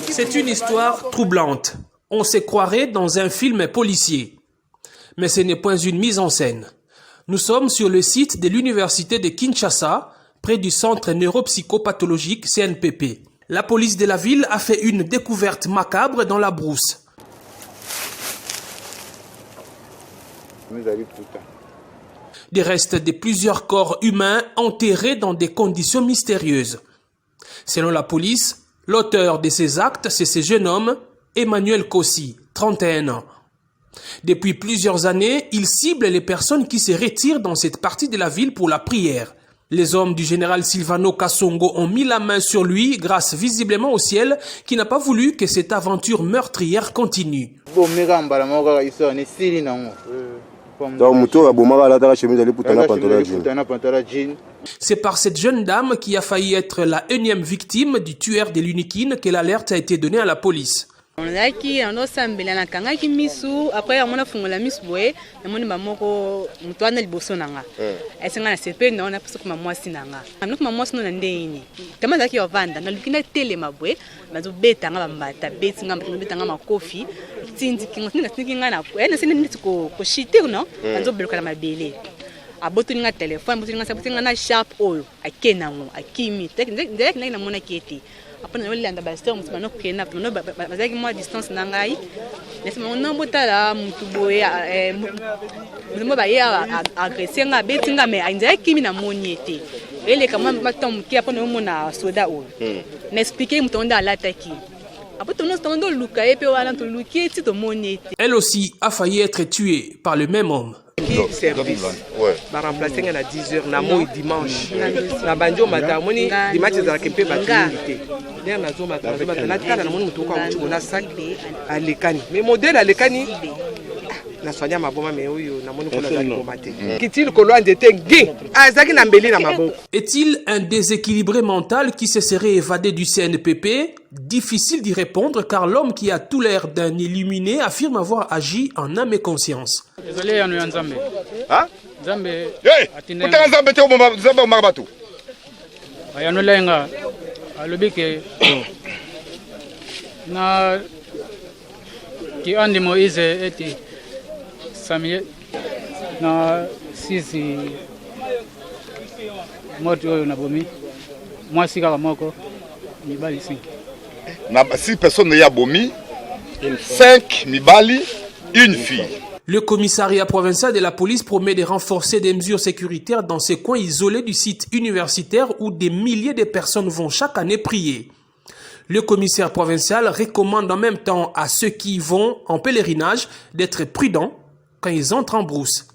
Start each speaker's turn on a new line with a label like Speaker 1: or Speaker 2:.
Speaker 1: C'est une histoire troublante. On se croirait dans un film policier. Mais ce n'est point une mise en scène. Nous sommes sur le site de l'université de Kinshasa, près du centre neuropsychopathologique CNPP. La police de la ville a fait une découverte macabre dans la brousse. Des restes de plusieurs corps humains enterrés dans des conditions mystérieuses. Selon la police, l'auteur de ces actes, c'est ce jeune homme, Emmanuel Kossi, 31 ans. Depuis plusieurs années, il cible les personnes qui se retirent dans cette partie de la ville pour la prière. Les hommes du général Silvano Kasongo ont mis la main sur lui grâce visiblement au ciel qui n'a pas voulu que cette aventure meurtrière continue. C'est par cette jeune dame qui a failli être la énième victime du tueur de l'Unikine que l'alerte a été donnée à la police.
Speaker 2: On a qui on a sambela na kanga ki misu après on a fungola misu boye na moni mamoko mutwana liboso nanga esenga na sepe na ona puso kuma mwasi nanga amno kuma mwasi no na ndeni kama zaki yovanda na lukina tele mabwe bazo beta nga bambata beti nga beta nga makofi tindi kinga tinga na ene sine niti ko shite no bazo beluka na mabele aboto nga telefone aboto nga sabuti nga na sharp oyo akena ngo akimi ndek na mona keti apana no landa ba storm no kena no bazaki mo distance na ngai nesi mo no botala mutu boye mo ba ya agresser nga beti nga me ainza kimi na moniete ele kama matom ki apana mo na soda o na expliquer mutu onda alataki.
Speaker 1: Elle aussi a failli être tuée par le même homme.
Speaker 3: Service. Va remplacer à 10h na moi dimanche. Na banjo matamoni dimanche za kempe batunité. Ndia na zo matamoni na tala na moni mutoka uchibo na sac alekani. Mais modèle alekani na sonya maboma me oyo na moni kona zaki bomate. Kitile kolo ndete ngi azaki na mbeli na maboko.
Speaker 1: Est-il un déséquilibré mental qui se serait évadé du CNPP? Difficile d'y répondre car l'homme qui a tout l'air d'un illuminé affirme avoir agi en âme et conscience.
Speaker 4: Désolé, on est en Zambé.
Speaker 5: Hein?
Speaker 4: Zambé.
Speaker 5: Hey! Vous êtes en Zambé, Zambé au Marabatou.
Speaker 4: On est là, à l'obéque. Na qui andi Moïse était Samuel na sisi moto na bomi moi sika moko mibali 5
Speaker 5: na 6 personnes y a bomi 5 mibali une fille.
Speaker 1: Le commissariat provincial de la police promet de renforcer des mesures sécuritaires dans ces coins isolés du site universitaire où des milliers de personnes vont chaque année prier. Le commissaire provincial recommande en même temps à ceux qui vont en pèlerinage d'être prudents quand ils entrent en brousse.